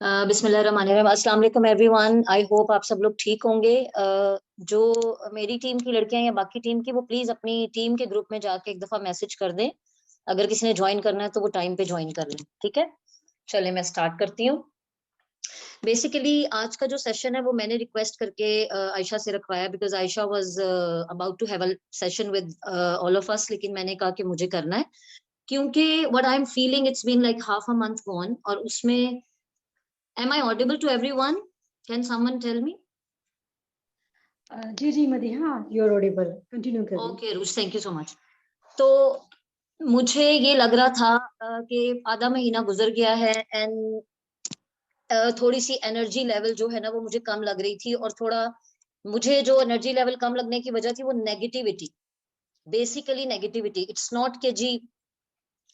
बिस्मिल्लाहिर्रहमानिर्रहीम। अस्सलाम वालेकुम एवरीवन। आई होप आप सब लोग ठीक होंगे। जो मेरी टीम की लड़कियां या बाकी टीम की, वो प्लीज अपनी टीम के ग्रुप में जाके एक दफा मैसेज कर दें। अगर किसी ने ज्वाइन करना है तो वो टाइम पे ज्वाइन कर लें, ठीक है। चलिए मैं स्टार्ट करती हूँ। बेसिकली आज का जो सेशन है वो मैंने रिक्वेस्ट करके आयशा से रखवाया, because Ayesha was about to have a session with all of us, लेकिन मैंने कहा कि मुझे करना है क्योंकि what I am feeling, it's been like half a month gone. और उसमें am I audible to everyone? Can someone tell me? जी जी Madiha, you are audible, continue करिए। Okay, रुच, थैंक यू सो मच। तो मुझे ये लग रहा था कि आधा महीना गुजर गया है एंड थोड़ी सी एनर्जी लेवल जो है ना वो मुझे कम लग रही थी। और थोड़ा मुझे जो एनर्जी लेवल कम लगने की वजह थी वो negativity, basically negativity. It's not के जी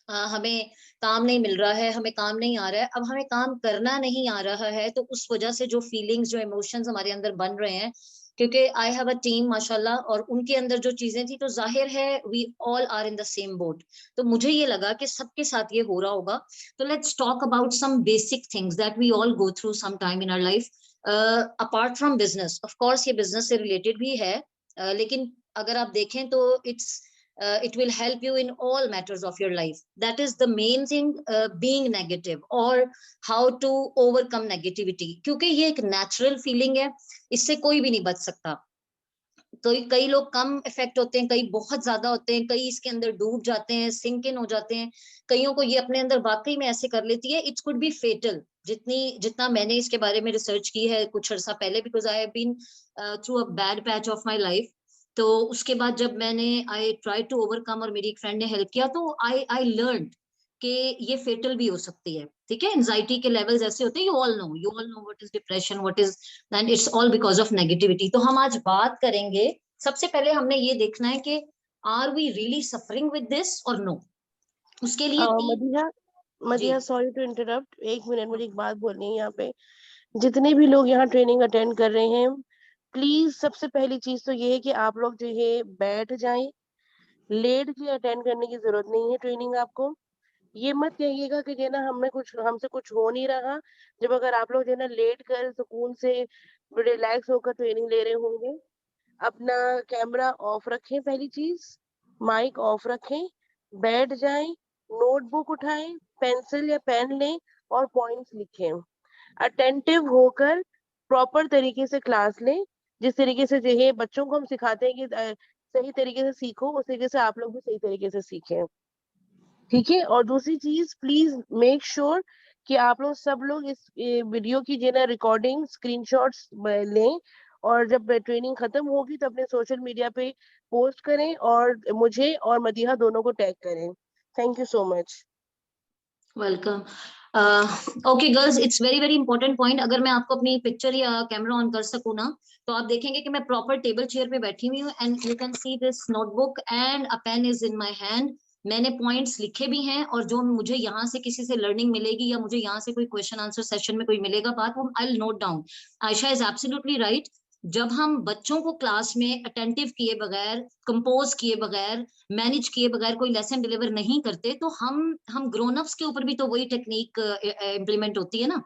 हमें काम नहीं मिल रहा है, हमें काम नहीं आ रहा है, अब हमें काम करना नहीं आ रहा है तो उस वजह से जो फीलिंग्स, जो इमोशंस हमारे अंदर बन रहे हैं। क्योंकि आई हैव अ टीम माशाल्लाह, और उनके अंदर जो चीजें थी तो जाहिर है we all are in the same boat. तो मुझे ये लगा कि सबके साथ ये हो रहा होगा। तो let's talk about some basic things that we all go through some time in our life, apart from business. Of course ये बिजनेस से रिलेटेड भी है, लेकिन अगर आप देखें तो it will help you in all matters of your life. That is the main thing, being negative or how to overcome negativity, क्योंकि ये एक नेचुरल फीलिंग है, इससे कोई भी नहीं बच सकता। तो कई लोग कम इफेक्ट होते हैं, कई बहुत ज्यादा होते हैं, कई इसके अंदर डूब जाते हैं, सिंक इन हो जाते हैं। कईयों को ये अपने अंदर वाकई में ऐसे कर लेती है, इट्स कुड बी फेटल। जितना मैंने इसके बारे में रिसर्च की है कुछ अर्सा पहले, because I have been through a bad patch of my life. तो उसके बाद जब मैंने आई ट्राई टू ओवरकम और मेरी एक फ्रेंड ने हेल्प किया, तो आई लर्न कि ये फेटल भी हो सकती है। ठीक है, एंजाइटी के लेवल्स ऐसे होते हैं, you all know what is depression, what is, and it's all because of negativity. तो हम आज बात करेंगे, सबसे पहले हमने ये देखना है कि are we really suffering with this और नो। उसके लिए तीन। Madiha, ji. Madiha sorry to interrupt, एक मिनट, मुझे एक बात बोलनी है यहाँ पे। जितने भी लोग यहाँ ट्रेनिंग अटेंड कर रहे हैं, प्लीज सबसे पहली चीज तो ये है कि आप लोग जो है बैठ जाएं। लेट के अटेंड करने की जरूरत नहीं है ट्रेनिंग आपको। ये मत कहिएगा कि जो है ना हमसे कुछ हो नहीं रहा, जब अगर आप लोग जो है ना लेट कर सुकून से रिलैक्स होकर ट्रेनिंग ले रहे होंगे। अपना कैमरा ऑफ रखें, पहली चीज माइक ऑफ रखें, बैठ जाएं, नोटबुक उठाएं, पेंसिल या पेन लें और पॉइंट्स लिखें। अटेंटिव होकर प्रॉपर तरीके से क्लास लें। जिस तरीके से जो है बच्चों को हम सिखाते हैं कि सही तरीके से सीखो, उस तरीके से आप लोग भी सही तरीके से सीखें। ठीक है। और दूसरी चीज, प्लीज मेक श्योर कि आप लोग सब लोग इस वीडियो की जो है ना रिकॉर्डिंग स्क्रीनशॉट्स लें, और जब ट्रेनिंग खत्म होगी तो अपने सोशल मीडिया पे पोस्ट करें और मुझे और मदीहा दोनों को टैग करें। Thank you so much. Welcome. Okay girls, it's very very important point. अगर मैं आपको अपनी पिक्चर या कैमरा ऑन कर सकूँ ना, तो आप देखेंगे कि मैं प्रॉपर टेबल चेयर पे बैठी हुई हूँ and you can see this notebook and a pen is in my hand. मैंने पॉइंट्स लिखे भी हैं, और जो मुझे यहाँ से किसी से लर्निंग मिलेगी या मुझे यहाँ से कोई क्वेश्चन आंसर सेशन में कोई मिलेगा बात, वो I will note down. Ayesha is absolutely right. जब हम बच्चों को क्लास में अटेंटिव किए बगैर, कंपोज किए बगैर, मैनेज किए बगैर कोई लेसन डिलीवर नहीं करते, तो हम ग्रोन अप्स के ऊपर भी तो वही टेक्निक इम्प्लीमेंट होती है ना।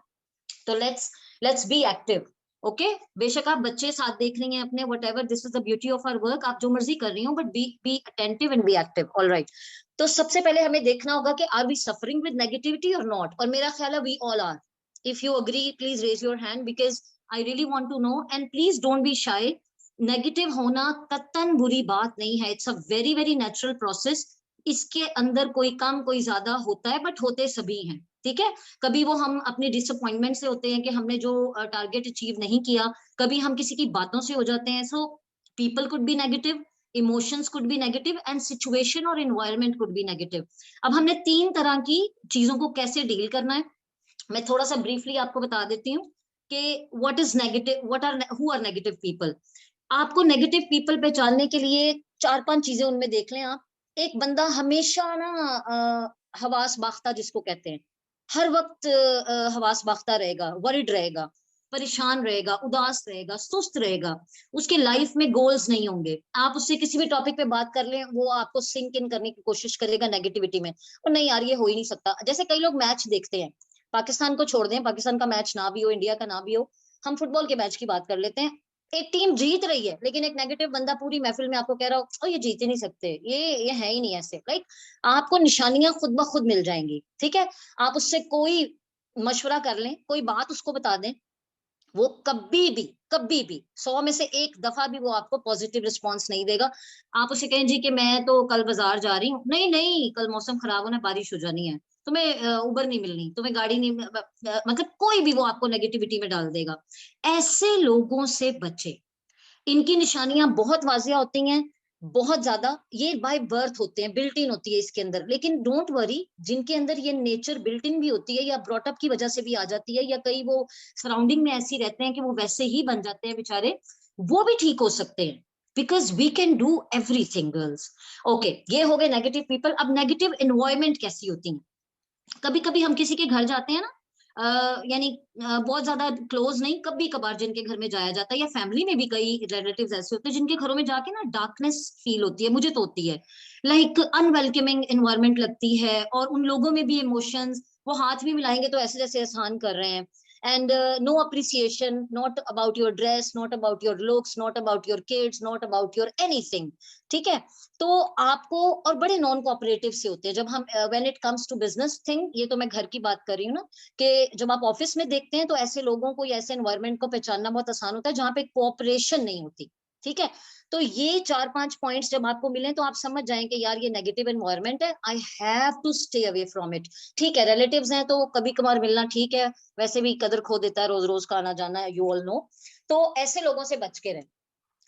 तो लेट्स बी एक्टिव। ओके, बेशक आप बच्चे साथ देख रही हैं अपने, whatever, this is the beauty of our work, आप जो मर्जी कर रही हो, but be attentive and be active. All right. तो सबसे पहले हमें देखना होगा कि are we suffering with negativity और नॉट, और मेरा ख्याल है we all are. If you agree please raise your hand, because I really want to know, and please don't be shy. Negative होना कतन बुरी बात नहीं है, it's a very very natural process. इसके अंदर कोई कम कोई ज्यादा होता है, बट होते सभी हैं। ठीक है। कभी वो हम अपने डिसअपॉइंटमेंट से होते हैं कि हमने जो टारगेट अचीव नहीं किया, कभी हम किसी की बातों से हो जाते हैं। So people could be negative, emotions could be negative, and situation और एनवायरनमेंट कुड बी नेगेटिव। अब हमने तीन तरह की चीजों को कैसे डील करना है, मैं थोड़ा सा ब्रीफली आपको बता देती हूँ कि what is negative, what are who are negative people. आपको नेगेटिव पीपल पहचानने के लिए चार पांच चीजें उनमें देख लें आप। एक बंदा हमेशा ना हवास बाख्ता जिसको कहते हैं, हर वक्त हवास बाख्ता रहेगा, वरिड रहेगा, परेशान रहेगा, उदास रहेगा, सुस्त रहेगा। उसके लाइफ में गोल्स नहीं होंगे। आप उससे किसी भी टॉपिक पे बात कर लें, वो आपको सिंक इन करने की कोशिश करेगा नेगेटिविटी में, और नहीं यार ये हो ही नहीं सकता। जैसे कई लोग मैच देखते हैं, पाकिस्तान को छोड़ दें, पाकिस्तान का मैच ना भी हो, इंडिया का ना भी हो, हम फुटबॉल के मैच की बात कर लेते हैं। एक टीम जीत रही है लेकिन एक नेगेटिव बंदा पूरी महफिल में आपको कह रहा हो ये जीत ही नहीं सकते, ये है ही नहीं ऐसे, लाइक आपको निशानियां खुद ब खुद मिल जाएंगी, ठीक है। आप उससे कोई मशवरा कर लें, कोई बात उसको बता दें, वो कभी भी 100 में से एक दफा भी वो आपको पॉजिटिव रिस्पॉन्स नहीं देगा। आप उसे कहें जी कि मैं तो कल बाजार जा रही हूँ, नहीं नहीं कल मौसम खराब होना, बारिश हो जानी है, तुम्हें उबर नहीं मिलनी, तुम्हें गाड़ी नहीं मतलब कोई भी वो आपको नेगेटिविटी में डाल देगा। ऐसे लोगों से बचे। इनकी निशानियां बहुत वाजिया होती हैं, बहुत ज्यादा, ये बाय बर्थ होते हैं, बिल्ट इन होती है इसके अंदर। लेकिन डोंट वरी, जिनके अंदर ये नेचर बिल्ट इन भी होती है या ब्रॉटअप की वजह से भी आ जाती है, या कई वो सराउंडिंग में ऐसी रहते हैं कि वो वैसे ही बन जाते हैं बेचारे, वो भी ठीक हो सकते हैं। Because we can do everything girls. Okay, ये हो गए नेगेटिव पीपल। अब नेगेटिव एनवायरमेंट कैसी होती है? कभी कभी हम किसी के घर जाते हैं ना, यानी बहुत ज्यादा क्लोज नहीं, कभी कभार जिनके घर में जाया जाता है, या फैमिली में भी कई रिलेटिव्स ऐसे होते हैं जिनके घरों में जाके ना डार्कनेस फील होती है, मुझे तो होती है, लाइक अनवेलकमिंग इन्वायरमेंट लगती है, और उन लोगों में भी इमोशंस, वो हाथ भी मिलाएंगे तो ऐसे जैसे एहसान कर रहे हैं, and no appreciation, not about your dress, not about your looks, not about your kids, not about your anything, ठीक है। तो आपको, और बड़े नॉन कोऑपरेटिव से होते हैं जब हम, when it comes to business thing, ये तो मैं घर की बात कर रही हूँ ना, कि जब आप ऑफिस में देखते हैं तो ऐसे लोगों को या ऐसे एनवायरनमेंट को पहचानना बहुत आसान होता है जहां पे कोऑपरेशन नहीं होती, ठीक है। तो ये 4-5 पॉइंट्स जब आपको मिले तो आप समझ जाएंगे यार ये नेगेटिव एनवायरनमेंट है, I have to stay away from it. ठीक है, रिलेटिव्स हैं तो कभी कभार मिलना ठीक है, वैसे भी कदर खो देता है रोज रोज का आना जाना, यू ऑल नो। तो ऐसे लोगों से बच के रहें।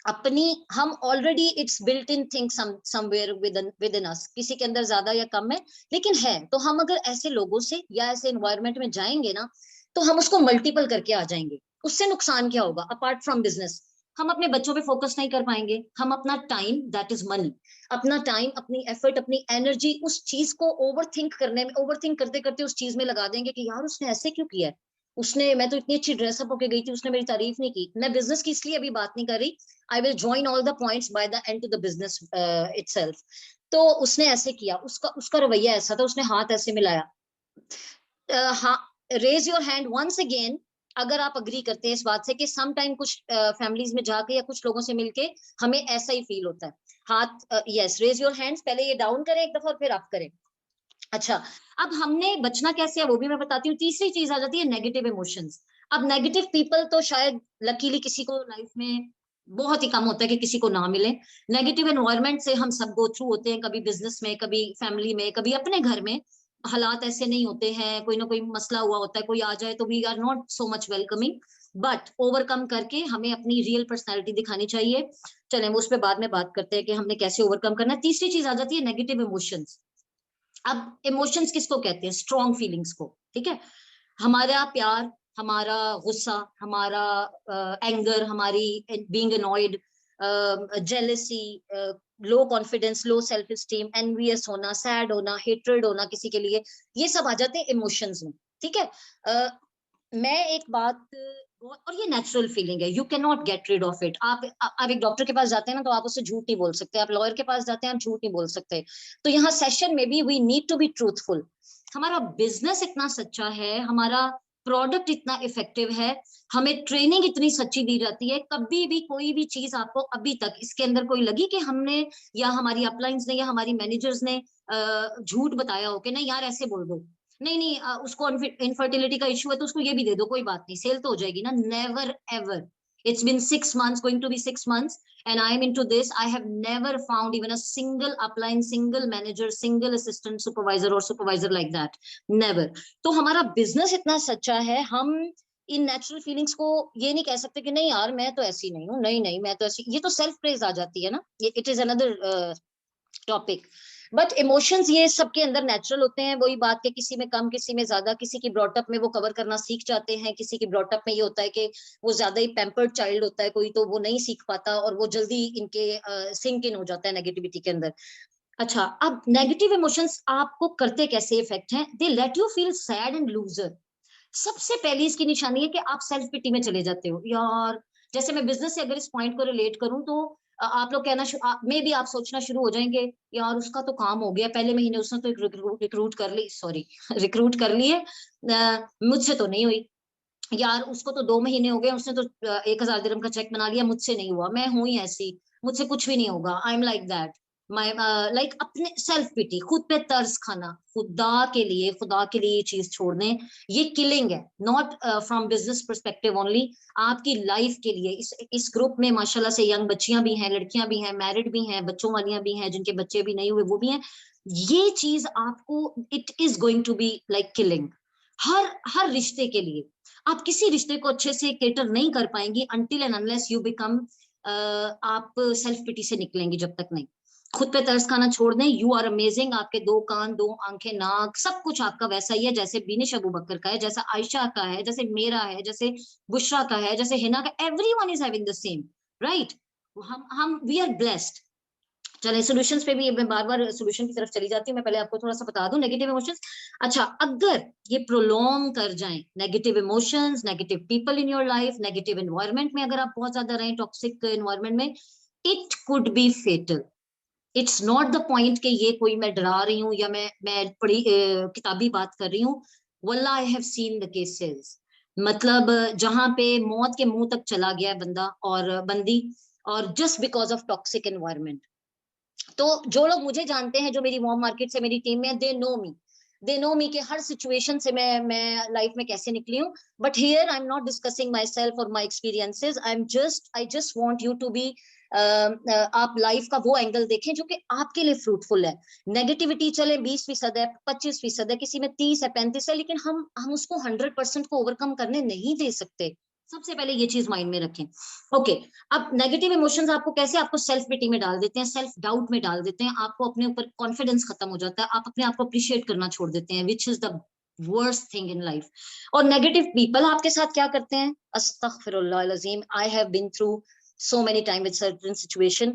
अपनी, हम already it's built in thing somewhere within us, किसी के अंदर ज्यादा या कम है लेकिन है, तो हम अगर ऐसे लोगों से या ऐसे एनवायरनमेंट में जाएंगे ना, तो हम उसको मल्टीपल करके आ जाएंगे। उससे नुकसान क्या होगा अपार्ट फ्रॉम बिजनेस? हम अपने बच्चों पे फोकस नहीं कर पाएंगे, हम अपना टाइम, दैट इज मनी, अपना टाइम, अपनी एफर्ट, अपनी एनर्जी उस चीज को ओवर थिंक करने में, ओवर थिंक करते करते उस चीज में लगा देंगे कि यार उसने ऐसे क्यों किया है, उसने, मैं तो इतनी अच्छी ड्रेसअप होके गई थी, उसने मेरी तारीफ नहीं की। मैं बिजनेस की इसलिए अभी बात नहीं कर रही, I will join all the points by the end to the business itself. तो उसने ऐसे किया, उसका उसका रवैया ऐसा था, उसने हाथ ऐसे मिलाया। हाँ, raise your hand once again अगर आप अग्री करते हैं इस बात से कि सम टाइम कुछ फैमिलीज में जाके या कुछ लोगों से मिलके हमें ऐसा ही फील होता है। हाथ, यस, रेज योर हैंड्स, पहले ये डाउन करें एक दफा और फिर अप करें। अच्छा, अब हमने बचना कैसे है वो भी मैं बताती हूँ। तीसरी चीज आ जाती है नेगेटिव इमोशंस। अब नेगेटिव पीपल तो शायद लकीली किसी को लाइफ में बहुत ही कम होता है कि किसी को ना मिले। नेगेटिव एनवायरनमेंट से हम सब गो थ्रू होते हैं, कभी बिजनेस में, कभी फैमिली में, कभी अपने घर में। हालात ऐसे नहीं होते हैं, कोई ना कोई मसला हुआ होता है, कोई आ जाए तो we are not so much welcoming, but overcome करके हमें अपनी रियल पर्सनैलिटी दिखानी चाहिए। चलें, उस पर बाद में बात करते हैं कि हमने कैसे ओवरकम करना है। तीसरी चीज आ जाती है नेगेटिव इमोशंस। अब इमोशंस किसको कहते हैं? स्ट्रॉन्ग फीलिंग्स को, ठीक है। हमारा प्यार, हमारा गुस्सा, हमारा एंगर, हमारी being annoyed, jealousy, low confidence, low self esteem, envious होना, सैड होना, हेट्रेड होना किसी के लिए, ये सब आ जाते हैं इमोशंस में, ठीक है। मैं एक बात, और ये नेचुरल फीलिंग है, you can not get rid of it. आप एक डॉक्टर के पास जाते हैं ना तो आप उससे झूठ नहीं बोल सकते, आप लॉयर के पास जाते हैं आप झूठ नहीं बोल सकते। तो यहाँ सेशन में भी we need to be truthful. हमारा बिजनेस इतना सच्चा है, हमारा प्रोडक्ट इतना इफेक्टिव है, हमें ट्रेनिंग इतनी सच्ची दी जाती है, कभी भी कोई भी चीज आपको अभी तक इसके अंदर कोई लगी कि हमने या हमारी अपलाइंस ने या हमारी मैनेजर्स ने झूठ बताया हो कि नहीं यार ऐसे बोल दो, नहीं नहीं उसको इनफर्टिलिटी का इश्यू है तो उसको ये भी दे दो, कोई बात नहीं, सेल तो हो जाएगी ना, never ever. It's been 6 months, going to be 6 months, and I am into this. I have never found even a single upline, single manager, single assistant supervisor or supervisor like that. Never. तो हमारा business इतना सच्चा है, हम in natural feelings को ये नहीं कह सकते कि नहीं यार मैं तो ऐसी नहीं हूँ, नहीं नहीं मैं तो ऐसी, ये तो सेल्फ प्रेज आ जाती है ना, ये it is another topic. But emotions ये सबके अंदर नेचुरल होते हैं, वही बात के किसी में कम किसी में ज्यादा, किसी की ब्रॉटअप में वो कवर करना सीख जाते हैं, किसी की ब्रॉटअप में ये होता है कि वो ज्यादा ही पैम्पर्ड चाइल्ड होता है कोई, तो वो नहीं सीख पाता और वो जल्दी इनके सिंक इन हो जाता है नेगेटिविटी के अंदर। अच्छा, अब नेगेटिव इमोशंस आपको करते कैसे इफेक्ट हैं? They let you feel sad and loser. सबसे पहली इसकी निशानी है कि आप सेल्फ पिटी में चले जाते हो यार। जैसे मैं बिजनेस से अगर इस पॉइंट को रिलेट करूं तो आप लोग कहना मे भी आप सोचना शुरू हो जाएंगे, यार उसका तो काम हो गया, पहले महीने उसने तो रिक्रूट कर ली, सॉरी रिक्रूट कर लिए, मुझसे तो नहीं हुई। यार उसको तो 2 महीने हो गए, उसने तो 1,000 दिरहम का चेक बना लिया, मुझसे नहीं हुआ, मैं हूं ही ऐसी, मुझसे कुछ भी नहीं होगा, I am like that. My like अपने सेल्फ पिटी, खुद पे तरस खाना, खुदा के लिए ये चीज छोड़ दें। ये किलिंग है, not from business perspective only, आपकी लाइफ के लिए। इस ग्रुप में माशाल्लाह से यंग बच्चियां भी हैं, लड़कियां भी हैं, मैरिड भी हैं, बच्चों वालियां भी हैं, जिनके बच्चे भी नहीं हुए वो भी हैं। ये चीज आपको, it is going to be like killing, हर हर रिश्ते के लिए। आप किसी रिश्ते को अच्छे से केटर नहीं कर पाएंगी until and unless you become, आप सेल्फ पिटी से निकलेंगी जब तक नहीं। खुद पे तरस खाना छोड़ दें। यू आर अमेजिंग, आपके 2 कान, 2 आंखें, नाक, सब कुछ आपका वैसा ही है जैसे बिनिश अबू बकर का है, जैसा आयशा का है, जैसे मेरा है, जैसे बुशरा का है, जैसे हिना का, everyone is having the same, right. हम वी आर ब्लेस्ड। चले सॉल्यूशंस पे भी मैं बार बार सॉल्यूशन की तरफ चली जाती हूँ, मैं पहले आपको थोड़ा सा बता दूं नेगेटिव इमोशंस। अच्छा, अगर ये प्रोलॉन्ग कर जाएं, negative emotions, negative people in your life, negative environment में अगर आप बहुत ज्यादा रहें, टॉक्सिक एनवायरनमेंट में, it could be fatal. It's not the point कि ये कोई मैं डरा रही हूँ या मैं पढ़ी किताबी बात कर रही हूँ। वल्ला I have seen the cases, मतलब जहां पे मौत के मुंह तक चला गया है बंदा और बंदी, और just because of toxic environment. तो जो लोग मुझे जानते हैं, जो मेरी वॉर्म मार्केट से मेरी टीम में, दे नो मी के हर सिचुएशन से मैं लाइफ में कैसे निकली हूँ। But here I am not discussing myself और my experiences, I just want you to be, आप लाइफ का वो एंगल देखें जो कि आपके लिए फ्रूटफुल है। नेगेटिविटी चले 20% है, 25% है, किसी में 30 है, 35 है, लेकिन हम उसको 100% को ओवरकम करने नहीं दे सकते। सबसे पहले ये चीज माइंड में रखें। ओके, अब नेगेटिव इमोशंस आपको कैसे, आपको सेल्फ पिटी में डाल देते हैं, सेल्फ डाउट में डाल देते हैं, आपको अपने ऊपर कॉन्फिडेंस खत्म हो जाता है, आप अपने आप को अप्रिशिएट करना छोड़ देते हैं, which is the worst thing in life. और नेगेटिव पीपल आपके साथ क्या करते हैं, अस्तगफिरुल्लाह अज़ीम, I have been through so many times with certain situation,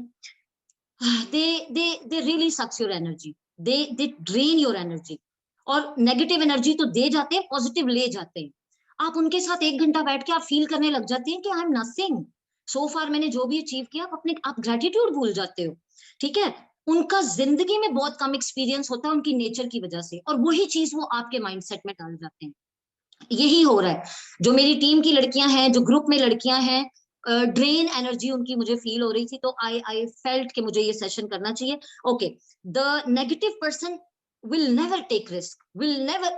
they really sucks your energy, they drain your energy। और नेगेटिव एनर्जी तो दे जाते हैं, पॉजिटिव ले जाते हैं। आप उनके साथ 1 घंटा बैठ के आप फील करने लग जाते हैं कि आई एम नथिंग, सो फार मैंने जो भी अचीव किया, आप ग्रेटिट्यूड भूल जाते हो, ठीक है। उनका जिंदगी में बहुत कम एक्सपीरियंस होता है उनकी नेचर की वजह से, और वही चीज वो आपके माइंडसेट में डाल जाते हैं। यही हो रहा है। जो मेरी टीम की लड़कियां हैं, जो ग्रुप में लड़कियां हैं, ड्रेन एनर्जी उनकी मुझे फील हो रही थी, तो आई फेल्ट कि मुझे ये सेशन करना चाहिए। Okay, the negative person will never take risk,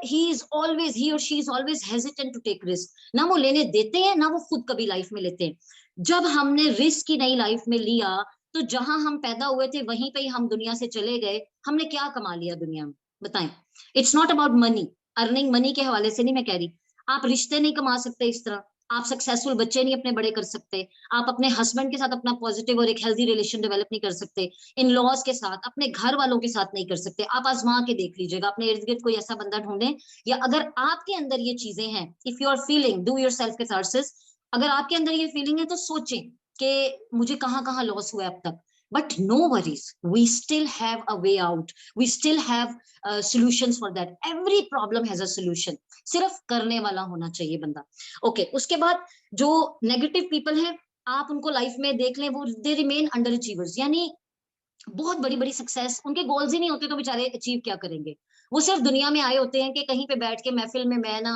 he or she is always hesitant to take risk। ना वो लेने देते हैं, ना वो खुद कभी लाइफ में लेते हैं। जब हमने रिस्क ही नई लाइफ में लिया, तो जहां हम पैदा हुए थे वहीं पे ही हम दुनिया से चले गए। हमने क्या कमा लिया दुनिया में, बताएं। It's not about money, earning money के हवाले से नहीं मैं कह रही। आप रिश्ते नहीं कमा सकते इस तरह, आप सक्सेसफुल बच्चे नहीं अपने बड़े कर सकते, आप अपने हस्बैंड के साथ अपना पॉजिटिव और एक हेल्दी रिलेशन डेवलप नहीं कर सकते, इन लॉज के साथ, अपने घर वालों के साथ नहीं कर सकते। आप आजमा के देख लीजिएगा, अपने इर्द गिर्द कोई ऐसा बंदा ढूंढें, या अगर आपके अंदर ये चीजें हैं, if you are feeling, do yourself catharsis. अगर आपके अंदर ये फीलिंग है तो सोचें कि मुझे कहाँ कहाँ लॉस हुआ है अब तक। But no worries, we still have a way out, we still have solutions for that, every problem has a solution, सिर्फ करने वाला होना चाहिए बंदा। ओके, उसके बाद जो नेगेटिव पीपल हैं, आप उनको लाइफ में देख लें, वो दे रिमेन अंडर अचीवर्स, यानी बहुत बड़ी बड़ी सक्सेस, उनके गोल्स ही नहीं होते तो बेचारे अचीव क्या करेंगे। वो सिर्फ दुनिया में आए होते हैं कि कहीं पे बैठ के महफिल में मैं ना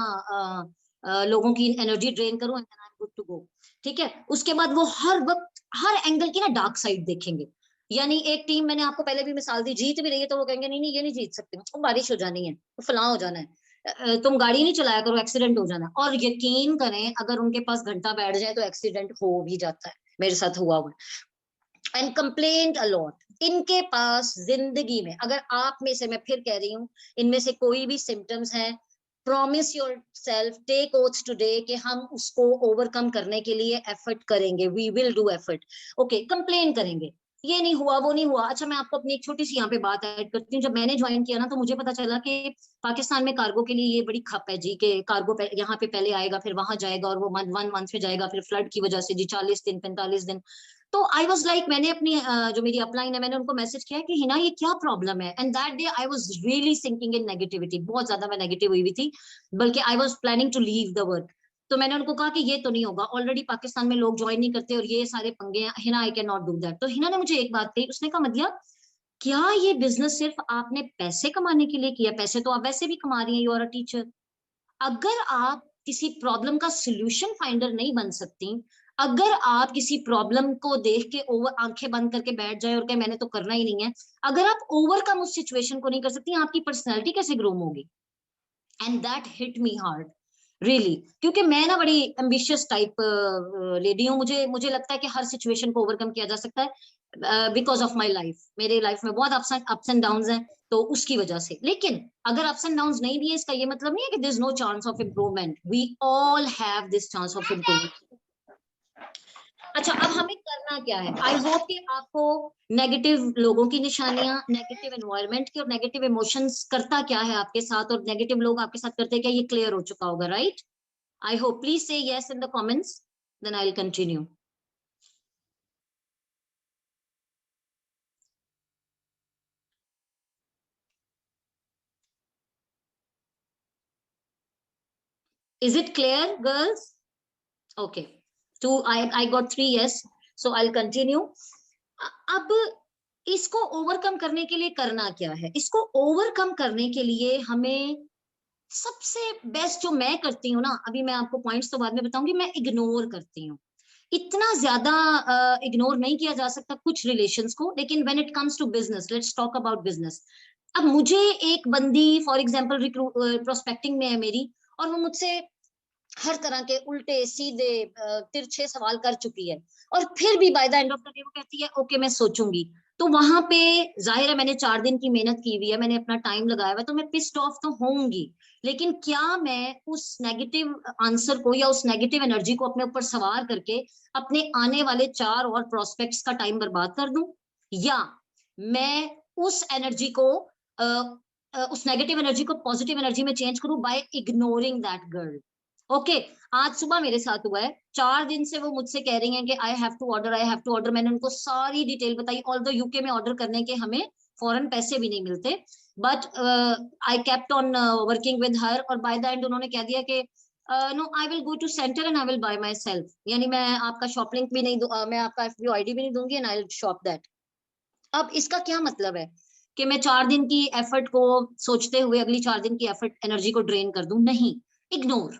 लोगों की एनर्जी ड्रेन करूं, and I am good to go, ठीक है। उसके बाद वो हर वक्त हर एंगल की ना डार्क साइड देखेंगे। यानी एक टीम, मैंने आपको पहले भी मिसाल दी, जीत भी रही है तो वो कहेंगे नहीं नहीं ये नहीं जीत सकते, तो बारिश हो जानी है, तो फलां हो जाना है, तुम गाड़ी नहीं चलाया करो, एक्सीडेंट हो जाना। और यकीन करें, अगर उनके पास घंटा बैठ जाए तो एक्सीडेंट हो भी जाता है, मेरे साथ हुआ हुआ। And complaint a lot. इनके पास जिंदगी में, अगर आप में से, मैं फिर कह रही हूँ, इनमें से कोई भी सिम्टम्स हैं, promise yourself, take oath today कि हम उसको ओवरकम करने के लिए एफर्ट करेंगे, we will do effort. Okay, complain करेंगे, ये नहीं हुआ, वो नहीं हुआ। अच्छा, मैं आपको अपनी एक छोटी सी यहाँ पे बात ऐड करती हूँ। जब मैंने ज्वाइन किया ना, तो मुझे पता चला कि पाकिस्तान में कार्गो के लिए ये बड़ी खप है जी, कि कार्गो यहाँ पे पहले आएगा, फिर वहां जाएगा, और वो 1 मंथ में जाएगा, फिर फ्लड की वजह से जी 40 दिन 45 दिन। तो आई वॉज लाइक, मैंने अपनी जो मेरी अपलाइन है, मैंने उनको मैसेज किया कि हिना ये क्या प्रॉब्लम है। And that day I was really sinking in negativity, बहुत ज्यादा मैं नेगेटिव हुई थी, बल्कि I was planning to leave the work. तो मैंने उनको कहा कि ये तो नहीं होगा, ऑलरेडी पाकिस्तान में लोग ज्वाइन नहीं करते और ये सारे पंगे हैं, Hina I can not do that. तो हिना ने मुझे एक बात कही, उसने कहा मदिया क्या ये बिजनेस सिर्फ आपने पैसे कमाने के लिए किया? पैसे तो आप वैसे भी कमा रही हैं, यू आर अ टीचर। अगर आप किसी प्रॉब्लम का सोल्यूशन फाइंडर नहीं बन सकती, अगर आप किसी प्रॉब्लम को देख के ओवर आंखें बंद करके बैठ जाए और कहे मैंने तो करना ही नहीं है, अगर आप ओवरकम उस सिचुएशन को नहीं कर सकती, आपकी पर्सनैलिटी कैसे ग्रो होगी? And that hit me hard really, क्योंकि मैं ना बड़ी एम्बिशियस टाइप लेडी हूँ। मुझे मुझे लगता है कि हर सिचुएशन को ओवरकम किया जा सकता है बिकॉज ऑफ माई लाइफ। मेरे लाइफ में बहुत अप्स एंड डाउन हैं, तो उसकी वजह से। लेकिन अगर अप्स एंड डाउन नहीं भी है, इसका ये मतलब नहीं है कि there is no chance of improvement. We all have this chance of improvement. अच्छा, अब हमें करना क्या है? आई होप कि आपको नेगेटिव लोगों की निशानियां, नेगेटिव एनवायरनमेंट की और नेगेटिव इमोशंस करता क्या है आपके साथ, और नेगेटिव लोग आपके साथ करते क्या, ये क्लियर हो चुका होगा, right? I hope. Please say yes in the comments. Then I'll continue. Is it clear, girls? Okay. I got 3 yes. So I'll continue. अब इसको ओवरकम करने के लिए करना क्या है? इसको ओवरकम करने के लिए हमें सबसे बेस्ट जो मैं करती हूँ ना, अभी मैं आपको पॉइंट्स तो बाद में बताऊंगी, मैं इग्नोर करती हूँ। इतना ज्यादा इग्नोर नहीं किया जा सकता कुछ रिलेशंस को, लेकिन when it comes to business, let's talk about business. अब मुझे एक बंदी फॉर एग्जांपल प्रोस्पेक्टिंग में है मेरी, और वो मुझसे हर तरह के उल्टे सीधे तिरछे सवाल कर चुकी है, और फिर भी bye the end of the day वो कहती है ओके मैं सोचूंगी। तो वहां पे जाहिर है मैंने 4 दिन की मेहनत की हुई है, मैंने अपना टाइम लगाया हुआ है, तो मैं पिस्ड ऑफ तो होंगी। लेकिन क्या मैं उस नेगेटिव आंसर को या उस नेगेटिव एनर्जी को अपने ऊपर सवार करके अपने आने वाले 4 और प्रोस्पेक्ट्स का टाइम बर्बाद कर दूं, या मैं उस एनर्जी को उस नेगेटिव एनर्जी को पॉजिटिव एनर्जी में चेंज करूं by ignoring that girl? Okay, आज सुबह मेरे साथ हुआ है, 4 दिन से वो मुझसे कह रही हैं कि I have to order, I have to order. मैंने उनको सारी डिटेल बताई, ऑल्दो यूके में ऑर्डर करने के हमें फॉरेन पैसे भी नहीं मिलते, but I kept on working with her, और बाय द एंड उन्होंने कह दिया कि no I will go to centre and I will by myself, यानी मैं आपका शॉप लिंक भी नहीं मैं आपका FBO ID भी नहीं दूंगी and I will shop that. अब इसका क्या मतलब है कि मैं 4 दिन की एफर्ट को सोचते हुए अगली 4 दिन की एफर्ट एनर्जी को ड्रेन कर दूं? नहीं, इग्नोर,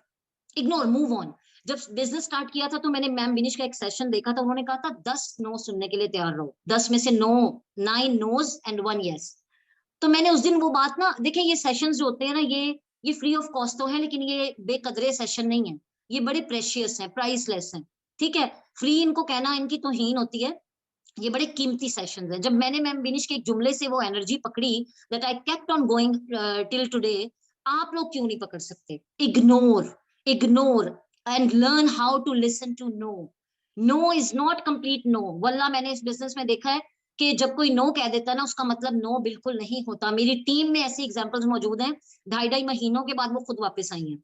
इग्नोर, मूव ऑन। जब बिजनेस स्टार्ट किया था तो मैंने मैम विनिश का एक सेशन देखा था, उन्होंने कहा था 10 नो सुनने के लिए तैयार रहो, 10 में से नो 9 नोज एंड 1 यस। तो मैंने उस दिन वो बात ना, देखिए ये सेशंस जो होते हैं ना, ये फ्री ऑफ कॉस्ट तो है, लेकिन ये बेकदरे सेशन नहीं है, ये बड़े प्रेशियस हैं, प्राइसलेस हैं, ठीक है? फ्री इनको कहना इनकी तौहीन होती है, ये बड़े कीमती सेशंस हैं। जब मैंने मैम विनिश के एक जुमले से वो एनर्जी पकड़ी, that I kept on going till today, आप लोग क्यों नहीं पकड़ सकते? Ignore, ignore and learn how to listen to no. No is not complete no. वल्ला मैंने इस बिजनेस में देखा है कि जब कोई नो कह देता है ना, उसका मतलब नो बिल्कुल नहीं होता। मेरी टीम में ऐसी एग्जांपल्स मौजूद हैं, 2.5 महीनों के बाद वो खुद वापस आई हैं,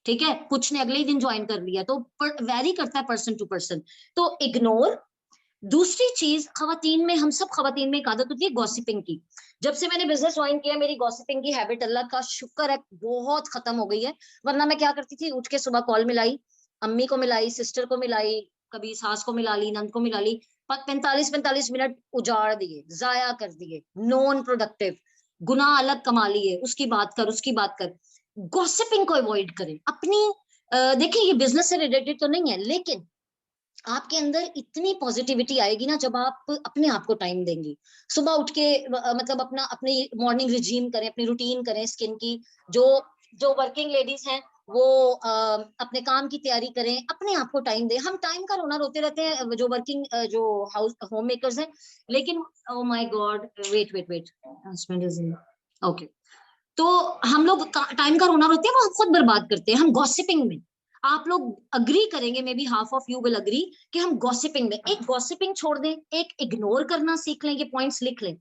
ठीक है? कुछ ने अगले ही दिन ज्वाइन कर लिया, तो वेरी करता है पर्सन टू पर्सन। तो इग्नोर। दूसरी चीज, खवातीन में, हम सब खवातीन में एक आदत होती है गॉसिपिंग की। जब से मैंने बिजनेस ज्वाइन किया, मेरी गॉसिपिंग की हैबिट अल्लाह का शुक्र है बहुत खत्म हो गई है। वरना मैं क्या करती थी, उठ के सुबह कॉल मिलाई, अम्मी को मिलाई, सिस्टर को मिलाई, कभी सास को मिला ली, नंद को मिला ली, 45 मिनट उजाड़ दिए, जाया कर दिए, नॉन प्रोडक्टिव, गुनाह अलग कमा लिए, उसकी बात कर, उसकी बात कर। गॉसिपिंग को अवॉइड करें अपनी। देखिए ये बिजनेस से रिलेटेड तो नहीं है, लेकिन आपके अंदर इतनी पॉजिटिविटी आएगी ना जब आप अपने आप को टाइम देंगी। सुबह उठ के मतलब अपनी मॉर्निंग रिजीम करें, अपनी रूटीन करें स्किन की। जो जो वर्किंग लेडीज हैं वो अपने काम की तैयारी करें, अपने आप को टाइम दें। हम टाइम का रोना रोते रहते हैं जो वर्किंग जो हाउस होम मेकर्स हैं, लेकिन oh my God, wait wait wait, husband is in, okay. तो हम लोग टाइम का रोना रोते हैं, वो खुद बर्बाद करते हैं हम गॉसिपिंग में। आप लोग अग्री करेंगे, may be half of you will agree, कि हम गॉसिपिंग में, एक गॉसिपिंग छोड़ दें, एक इग्नोर करना सीख लें, ये पॉइंट्स लिख लें।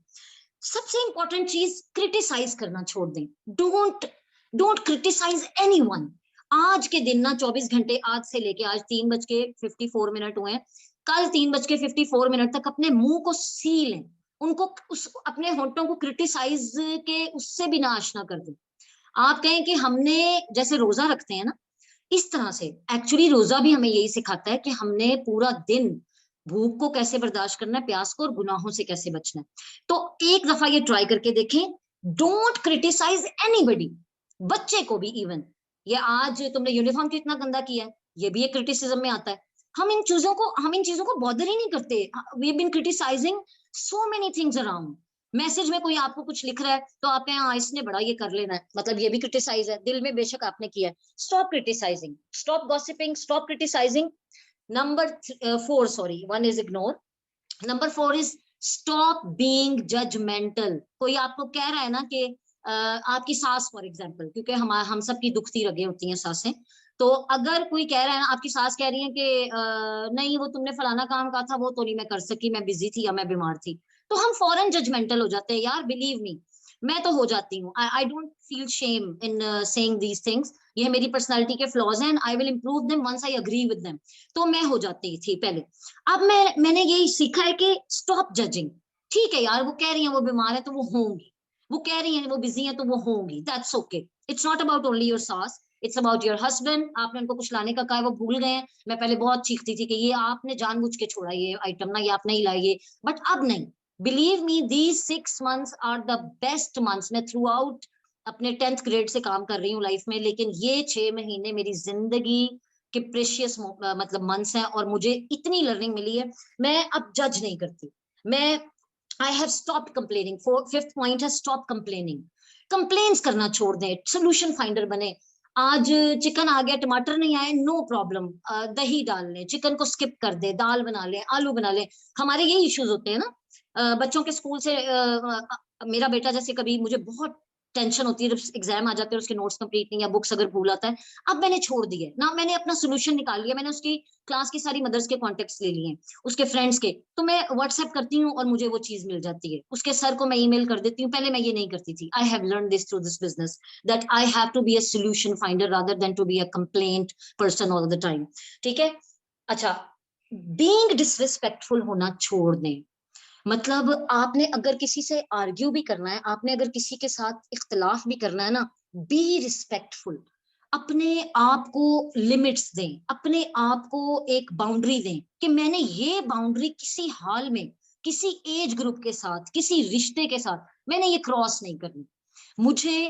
सबसे इंपॉर्टेंट चीज, क्रिटिसाइज करना छोड़ दें। Don't don't criticise anyone. आज के दिन ना 24 घंटे, आज से लेके आज 3:54 हुए हैं, कल 3:54 तक अपने मुंह को सी लें, उनको उस अपने होंठों को क्रिटिसाइज के उससे भी ना आशना कर दें। आप कहें कि हमने, जैसे रोजा रखते हैं ना, इस तरह से एक्चुअली रोजा भी हमें यही सिखाता है कि हमने पूरा दिन भूख को कैसे बर्दाश्त करना है, प्यास को, और गुनाहों से कैसे बचना है। तो एक दफा ये ट्राई करके देखें। डोंट क्रिटिसाइज एनीबडी, बच्चे को भी इवन। ये आज तुमने यूनिफॉर्म क्यों इतना गंदा किया है, ये भी एक क्रिटिसिज्म में आता है। हम इन चीजों को बॉदर ही नहीं करते। We have been criticising so many things around. Message में कोई आपको कुछ लिख रहा है तो आप कहें हाँ इसने बड़ा ये कर लेना है, मतलब ये भी क्रिटिसाइज है, दिल में बेशक आपने किया है। Stop criticising, stop gossiping, stop criticising. Number 4, sorry, 1 is ignore. Number 4 is stop being judgmental. कोई आपको कह रहा है ना कि आपकी सास फॉर एग्जाम्पल, क्योंकि हम सब की दुखती रगे होती हैं सासें, तो अगर कोई कह रहा है ना, आपकी सास कह रही है कि नहीं वो तुमने फलाना काम कहा था वो तो नहीं मैं कर सकी, मैं बिजी थी या मैं बीमार थी, तो हम फौरन जजमेंटल हो जाते हैं। यार बिलीव मी, मैं तो हो जाती हूँ। I don't feel shame in saying these things. ये मेरी पर्सनालिटी के फ्लॉज हैं and I will improve them once I agree with them. तो मैं हो जाती थी पहले। अब मैंने यही सीखा है कि स्टॉप जजिंग। ठीक है यार, वो कह रही है वो बीमार है तो वो होंगी, वो कह रही है वो बिजी है तो वो होंगी, that's okay. It's not about only your सास, इट्स अबाउट योर हस्बैंड। आपने उनको कुछ लाने का कहा है वो भूल गए हैं। मैं पहले बहुत चीखती थी कि ये आपने जानबूझ के छोड़ा ये आइटम ना, ये आप नहीं लाइए, बट अब नहीं। Believe me, these 6 months are the best months. मैं थ्रू आउट अपने 10th ग्रेड से काम कर रही हूँ लाइफ में, लेकिन ये 6 महीने मेरी जिंदगी के प्रेशियस मतलब मंथ्स हैं, और मुझे इतनी लर्निंग मिली है। मैं अब जज नहीं करती। मैं I have stopped complaining. 5th point है स्टॉप कंप्लेनिंग। कंप्लेन्स करना छोड़ दें, सोल्यूशन फाइंडर बने। आज चिकन आ गया, टमाटर नहीं आए, नो प्रॉब्लम, दही डाल लें, चिकन को स्किप कर दे, दाल बना लें, आलू बना लें। हमारे यही इश्यूज होते हैं ना। बच्चों के स्कूल से मेरा बेटा जैसे, कभी मुझे बहुत टेंशन होती है जब एग्जाम आ जाते हैं, उसके नोट्स कंप्लीट नहीं या बुक्स अगर भूल आता है। अब मैंने छोड़ दिया ना, मैंने अपना सोल्यूशन निकाल लिया। मैंने उसकी क्लास की सारी मदर्स के कॉन्टेक्ट्स ले लिए, उसके फ्रेंड्स के, तो मैं व्हाट्सएप करती हूँ और मुझे वो चीज मिल जाती है। उसके सर को मैं ईमेल कर देती हूँ। पहले मैं ये नहीं करती थी। I have learn this through this business, that I have to be a solution finder rather than to be a complaint person all the time. ठीक है। अच्छा, बीइंग डिसरिस्पेक्टफुल होना छोड़ दें। मतलब आपने अगर किसी से आर्ग्यू भी करना है, आपने अगर किसी के साथ इख्तलाफ भी करना है ना, बी रिस्पेक्टफुल। अपने आप को लिमिट्स दें, अपने आप को एक बाउंड्री दें कि मैंने ये बाउंड्री किसी हाल में, किसी एज ग्रुप के साथ, किसी रिश्ते के साथ मैंने ये क्रॉस नहीं करनी। मुझे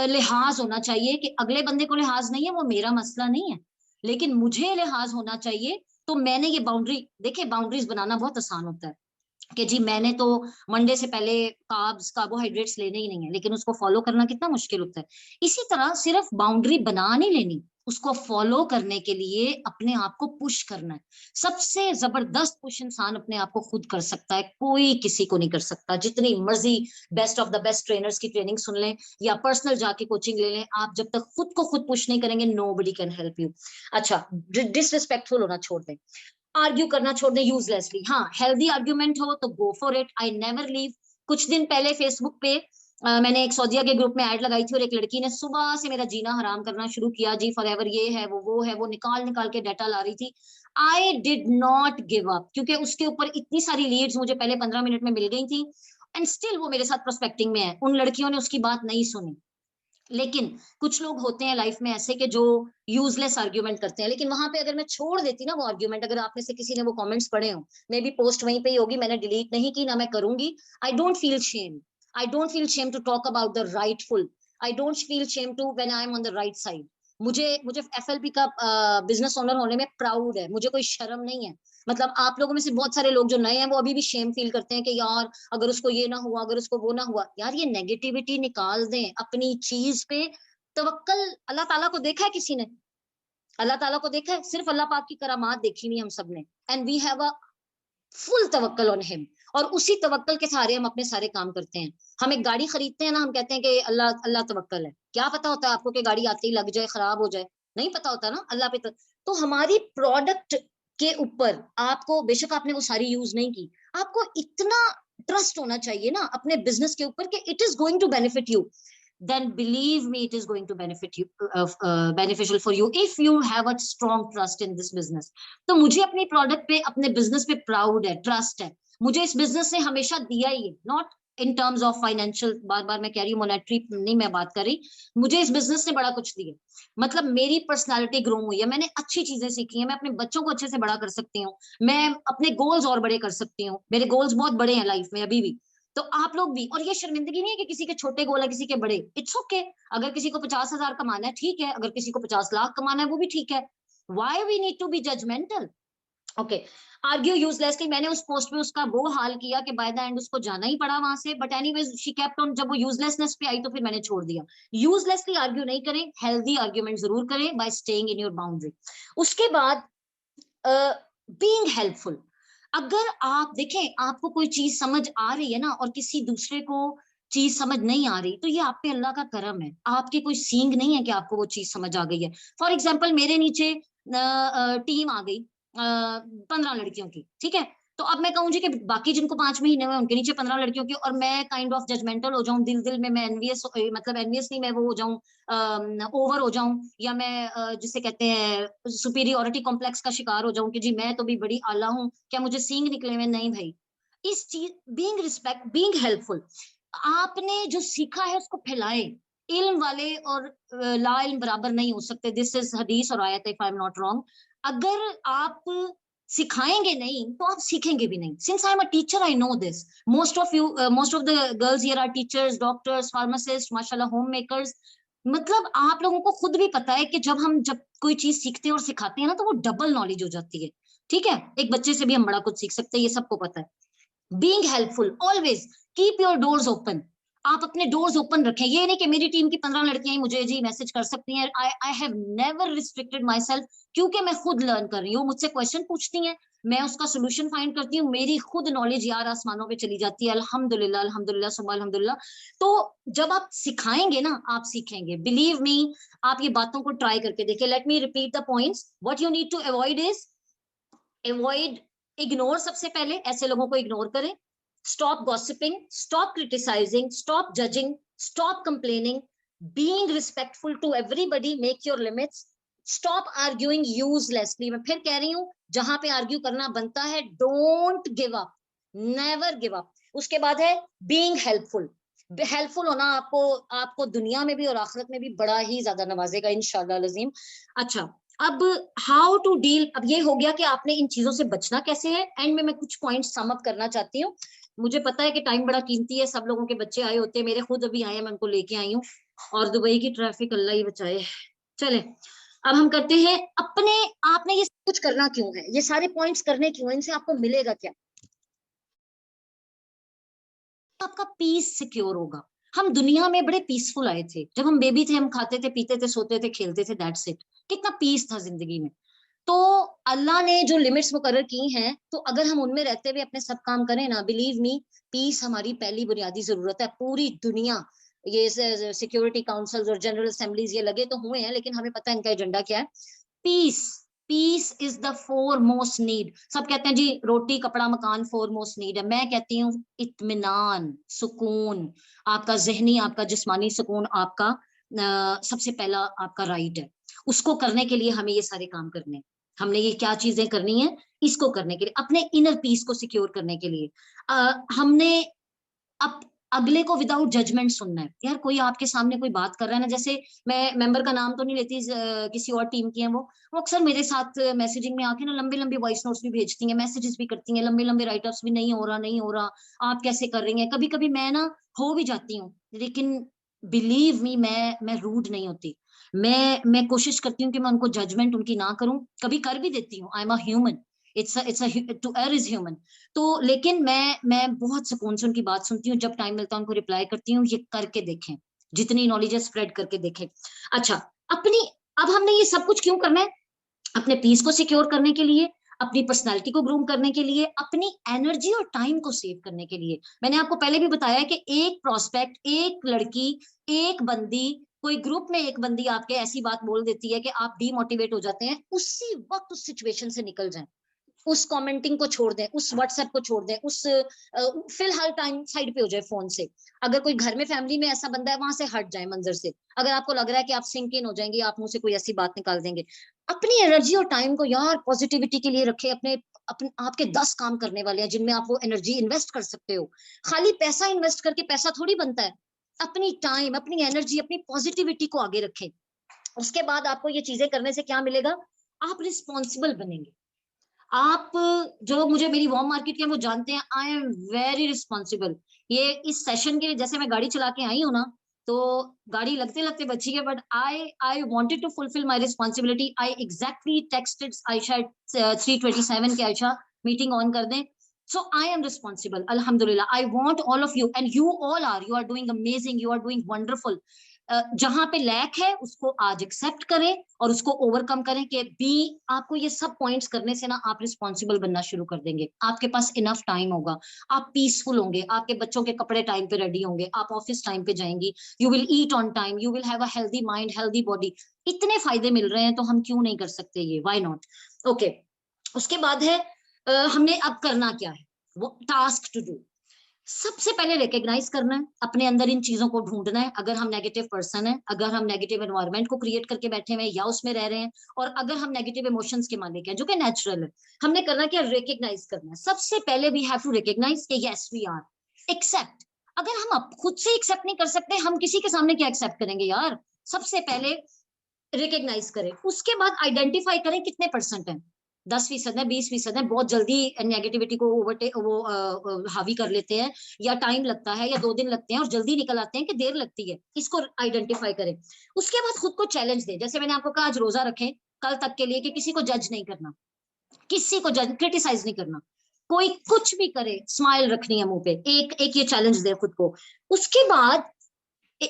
लिहाज होना चाहिए कि अगले बंदे को लिहाज नहीं है, वो मेरा मसला नहीं है, लेकिन मुझे लिहाज होना चाहिए। तो मैंने ये बाउंड्री, देखिए बाउंड्रीज बनाना बहुत आसान होता है कि जी मैंने तो मंडे से पहले कार्बोहाइड्रेट्स लेने ही नहीं है, लेकिन उसको फॉलो करना कितना मुश्किल होता है। इसी तरह सिर्फ बाउंड्री बना नहीं लेनी, उसको फॉलो करने के लिए अपने आप को पुश करना है। सबसे जबरदस्त पुश इंसान अपने आप को खुद कर सकता है, कोई किसी को नहीं कर सकता। जितनी मर्जी best of the best trainers की ट्रेनिंग सुन लें या पर्सनल जाके कोचिंग ले लें, आप जब तक खुद को खुद पुश नहीं करेंगे, नोबडी कैन हेल्प यू। अच्छा, डिसरिस्पेक्टफुल होना छोड़ दें, आर्ग्यू करना छोड़ दें यूजलेसली। हाँ, हेल्दी आर्ग्यूमेंट हो तो go for it, I never leave. कुछ दिन पहले फेसबुक पे मैंने एक सऊदिया के ग्रुप में ऐड लगाई थी, और एक लड़की ने सुबह से मेरा जीना हराम करना शुरू किया। जी फॉरएवर ये है वो है, वो निकाल निकाल के डाटा ला रही थी। I did not give up, क्योंकि उसके ऊपर इतनी सारी लीड्स मुझे पहले 15 मिनट में मिल गई थी, एंड स्टिल वो मेरे साथ प्रोस्पेक्टिंग में है। उन लड़कियों ने उसकी बात नहीं सुनी। लेकिन कुछ लोग होते हैं लाइफ में ऐसे के जो यूजलेस आर्ग्यूमेंट करते हैं, लेकिन वहां पे अगर मैं छोड़ देती ना वो आर्ग्यूमेंट, अगर आप में से किसी ने वो कमेंट्स पढ़े हो, मे बी पोस्ट वहीं पे ही होगी, मैंने डिलीट नहीं की, ना मैं करूंगी। I don't feel shame, I don't feel shame to talk about the rightful, I don't feel shame to when I am on the right side. मुझे मुझे एफएलपी का बिजनेस ओनर होने में प्राउड है, मुझे कोई शर्म नहीं है। मतलब आप लोगों में से बहुत सारे लोग जो नए हैं वो अभी भी शेम फील करते हैं कि यार अगर उसको ये ना हुआ, अगर उसको वो ना हुआ। यार ये नेगेटिविटी निकाल दें अपनी चीज पे। तवक्कल अल्लाह ताला को देखा है किसी ने? अल्लाह ताला को देखा है? सिर्फ अल्लाह पाक की करामात देखी हुई हम सब ने, and we have a full तवक्कल ऑन हिम। और उसी तवक्कल के सहारे हम अपने सारे काम करते हैं। हम एक गाड़ी खरीदते हैं ना, हम कहते हैं कि अल्लाह अल्लाह तवक्कल है। क्या पता होता है आपको कि गाड़ी आते ही लग जाए, खराब हो जाए? नहीं पता होता ना, अल्लाह पे तो हमारी प्रोडक्ट के ऊपर आपको, बेशक आपने वो सारी यूज नहीं की, आपको इतना ट्रस्ट होना चाहिए ना अपने बिजनेस के ऊपर कि it is going to benefit you, then believe me it is going to benefit you, beneficial for you if you have a strong trust in this business. तो मुझे अपनी प्रोडक्ट पे, अपने बिजनेस पे प्राउड है, ट्रस्ट है। मुझे इस बिजनेस ने हमेशा दिया ही है, not in terms of financial, बार बार मैं कह रही हूँ मॉनेटरी नहीं मैं बात कर रही, मुझे इस बिजनेस ने बड़ा कुछ दिया, मतलब मेरी पर्सनालिटी ग्रो हुई है, मैंने अच्छी चीजें सीखी हैं, मैं अपने बच्चों को अच्छे से बड़ा कर सकती हूँ, मैं अपने गोल्स और बड़े कर सकती हूँ, मेरे गोल्स बहुत बड़े हैं लाइफ में अभी भी, तो आप लोग भी। और ये शर्मिंदगी नहीं है कि किसी के छोटे गोल है किसी के बड़े, इट्स ओके। अगर किसी को 50,000 कमाना है ठीक है, अगर किसी को 50 लाख कमाना है वो भी ठीक है, why we need to be judgemental. Okay, argue uselessly, मैंने उस पोस्ट में उसका वो हाल किया कि बाय द एंड उसको जाना ही पड़ा वहां से, but anyways she kept on, जब वो यूजलेसनेस पे आई तो फिर मैंने छोड़ दिया। यूजलेसली आर्ग्यू नहीं करें, हेल्दी आर्ग्यूमेंट जरूर करें bye staying in your boundary. उसके बाद बीइंग हेल्पफुल, अगर आप देखें आपको कोई चीज समझ आ रही है ना और किसी दूसरे को चीज समझ नहीं आ रही, तो ये आप पे अल्लाह का करम है, आपके कोई सींग नहीं है कि आपको वो चीज समझ आ गई है। फॉर एग्जाम्पल मेरे नीचे टीम आ गई 15 लड़कियों की, ठीक है, तो अब मैं कहूँ जी कि बाकी जिनको 5 महीने हुए उनके नीचे 15 लड़कियों की, और मैं काइंड ऑफ जजमेंटल हो जाऊं, दिल दिल में मैं एनवियस, मतलब एनवियस नहीं, मैं वो हो जाऊं, ओवर हो जाऊं, या मैं जिसे कहते हैं सुपीरियोरिटी कॉम्प्लेक्स का शिकार हो जाऊं कि जी मैं तो भी बड़ी आला हूं, क्या मुझे सींग निकले हुए, नहीं भाई। इस चीज, बीइंग रिस्पेक्ट, बीइंग हेल्पफुल, आपने जो सीखा है उसको फैलाए। इल्म वाले और ला इल्म बराबर नहीं हो सकते, दिस इज हदीस और आयत, if I am not wrong. अगर आप सिखाएंगे नहीं तो आप सीखेंगे भी नहीं। Since I am a teacher I know this, most of you, most of the girls here are teachers, doctors, pharmacist, माशाल्लाह होम मेकर्स, मतलब आप लोगों को खुद भी पता है कि जब कोई चीज सीखते हैं और सिखाते हैं ना तो वो डबल नॉलेज हो जाती है, ठीक है, एक बच्चे से भी हम बड़ा कुछ सीख सकते हैं, ये सबको पता है। Being helpful, always keep your doors open, आप अपने डोर्स ओपन रखें। ये नहीं कि मेरी टीम की 15 लड़कियां ही मुझे जी मैसेज कर सकती हैं, I have never restricted my self, क्योंकि मैं खुद लर्न कर रही हूँ, मुझसे क्वेश्चन पूछती हैं, मैं उसका सोल्यूशन फाइंड करती हूँ, मेरी खुद नॉलेज यार आसमानों पे चली जाती है, अल्हम्दुलिल्लाह अल्हम्दुलिल्लाह सुबह अल्हम्दुलिल्लाह। तो जब आप सिखाएंगे ना आप सीखेंगे, बिलीव मी। आप ये बातों को ट्राई करके देखिए। Let me repeat the points, what you need to avoid is, avoid, ignore, सबसे पहले ऐसे लोगों को इग्नोर करें। Stop gossiping, stop criticising, stop judging, stop complaining, being respectful to everybody, make your limits, stop arguing uselessly. मैं फिर कह रही हूं, जहां पे आर्ग्यू करना बनता है don't give up, never give up. उसके बाद है बीइंग हेल्पफुल, हेल्पफुल होना आपको आपको दुनिया में भी और आखिरत में भी बड़ा ही ज्यादा नवाजेगा इंशाल्लाह अज़ीम। अच्छा, अब हाउ टू डील, अब ये हो गया कि आपने इन चीजों से बचना कैसे है। एंड में मैं कुछ पॉइंट सम अप करना चाहती हूँ। मुझे पता है कि टाइम बड़ा कीमती है, सब लोगों के बच्चे आए होते हैं, मेरे खुद अभी आए हैं, मैं उनको लेके आई हूँ, और दुबई की ट्रैफिक अल्लाह ही बचाए। चले, अब हम करते हैं अपने, आपने ये कुछ करना क्यों है, ये सारे पॉइंट्स करने क्यों है, इनसे आपको मिलेगा क्या? आपका पीस सिक्योर होगा। हम दुनिया में बड़े पीसफुल आए थे, जब हम बेबी थे हम खाते थे पीते थे सोते थे खेलते थे, दैट्स इट, कितना पीस था जिंदगी में। तो अल्लाह ने जो लिमिट्स मुकर्रर की हैं, तो अगर हम उनमें रहते हुए अपने सब काम करें ना, बिलीव मी, पीस हमारी पहली बुनियादी जरूरत है। पूरी दुनिया, ये सिक्योरिटी काउंसिल्स और जनरल असेंबलीज ये लगे तो हुए हैं, लेकिन हमें पता है इनका एजेंडा क्या है। Peace, peace is the foremost need. सब कहते हैं जी रोटी कपड़ा मकान फोर मोस्ट नीड है, मैं कहती हूँ इत्मीनान, सुकून, आपका जहनी आपका जिस्मानी सुकून आपका सबसे पहला आपका राइट है। उसको करने के लिए हमें ये सारे काम करने हैं। हमने ये क्या चीजें करनी है, इसको करने के लिए, अपने इनर पीस को सिक्योर करने के लिए हमने अब अगले को विदाउट जजमेंट सुनना है। यार कोई आपके सामने कोई बात कर रहा है ना, जैसे मैं मेंबर का नाम तो नहीं लेती, किसी और टीम की है वो अक्सर मेरे साथ मैसेजिंग में आके ना लंबे लंबे वॉइस नोट्स भी भेजती हैं, मैसेजेस भी करती हैं, लंबे लंबे राइटअप्स भी, नहीं हो रहा नहीं हो रहा, आप कैसे कर रही हैं। कभी कभी मैं ना हो भी जाती हूँ, लेकिन बिलीव मी, मैं रूड नहीं होती। मैं कोशिश करती हूँ कि मैं उनको जजमेंट उनकी ना करूं, कभी कर भी देती हूँ, I am a human, it's to err is human. तो लेकिन मैं बहुत सुकून से उनकी बात सुनती हूँ, जब टाइम मिलता है उनको रिप्लाई करती हूँ। ये करके देखें, जितनी नॉलेज है स्प्रेड करके देखें। अच्छा, अपनी, अब हमने ये सब कुछ क्यों करना है? अपने पीस को सिक्योर करने के लिए, अपनी पर्सनालिटी को ग्रूम करने के लिए, अपनी एनर्जी और टाइम को सेव करने के लिए। मैंने आपको पहले भी बताया कि एक प्रोस्पेक्ट, एक लड़की, एक बंदी, कोई ग्रुप में एक बंदी आपके ऐसी बात बोल देती है कि आप डीमोटिवेट हो जाते हैं, उसी वक्त उस सिचुएशन से निकल जाएं, उस कमेंटिंग को छोड़ दें, उस व्हाट्सएप को छोड़ दें, उस फिलहाल टाइम साइड पे हो जाए फोन से। अगर कोई घर में फैमिली में ऐसा बंदा है वहां से हट जाए मंजर से। अगर आपको लग रहा है कि आप सिंक इन हो जाएंगे, आप मुंह से कोई ऐसी बात निकाल देंगे, अपनी एनर्जी और टाइम को यार पॉजिटिविटी के लिए रखें, अपने आपके 10 काम करने वाले हैं जिनमें आप वो एनर्जी इन्वेस्ट कर सकते हो। खाली पैसा इन्वेस्ट करके पैसा थोड़ी बनता है। अपनी टाइम, अपनी एनर्जी, अपनी पॉजिटिविटी को आगे रखें। उसके बाद आपको ये चीजें करने से क्या मिलेगा, आप रिस्पॉन्सिबल बनेंगे। आप, जो मुझे मेरी वॉर्म मार्केट के वो जानते हैं, आई एम वेरी रिस्पॉन्सिबल। ये इस सेशन के जैसे मैं गाड़ी चला के आई हूँ ना, तो गाड़ी लगते लगते बची है, but I wanted to fulfil my responsibility. I exactly texted Aisha 3:27 के, आयशा मीटिंग ऑन कर दें। सो आई एम रिस्पॉन्सिबल, अल्हम्दुलिल्लाह। I want all of you and you all are, you are doing amazing, you are doing wonderful. जहां पे lack है उसको आज accept करें और उसको ओवरकम करें कि बी, आपको ये सब पॉइंट्स करने से ना आप रिस्पॉन्सिबल बनना शुरू कर देंगे। आपके पास इनफ टाइम होगा, आप पीसफुल होंगे, आपके बच्चों के कपड़े टाइम पे रेडी होंगे, आप ऑफिस टाइम पे जाएंगी, you will eat on time, you will have a healthy mind, healthy body. इतने फायदे मिल रहे हैं तो हम क्यों नहीं कर सकते ये, व्हाई नॉट। ओके, उसके बाद है हमने अब करना क्या है, वो टास्क टू डू। सबसे पहले रिकॉग्नाइज करना है, अपने अंदर इन चीजों को ढूंढना है। अगर हम नेगेटिव पर्सन है, अगर हम नेगेटिव एनवायरनमेंट को क्रिएट करके बैठे हुए हैं या उसमें रह रहे हैं, और अगर हम नेगेटिव इमोशंस के मालिक हैं, जो कि नेचुरल है, हमने करना क्या, रिकॉग्नाइज करना है। सबसे पहले वी हैव टू रिकॉग्नाइज कि यस वी आर, एक्सेप्ट। अगर हम खुद से एक्सेप्ट नहीं कर सकते, हम किसी के सामने क्या एक्सेप्ट करेंगे यार। सबसे पहले रिकॉग्नाइज करें, उसके बाद आइडेंटिफाई करें कितने परसेंट है, 10% है, 20% है। बहुत जल्दी नेगेटिविटी को हावी कर लेते हैं, या टाइम लगता है, या 2 दिन लगते हैं, और जल्दी निकल आते हैं कि देर लगती है। इसको आइडेंटिफाई करें। उसके बाद खुद को चैलेंज दें, जैसे मैंने आपको कहा आज रोजा रखें कल तक के लिए, कि किसी को जज नहीं करना, किसी को जज क्रिटिसाइज नहीं करना, कोई कुछ भी करे स्माइल रखनी है मुंह पे। एक एक ये चैलेंज दे खुद को। उसके बाद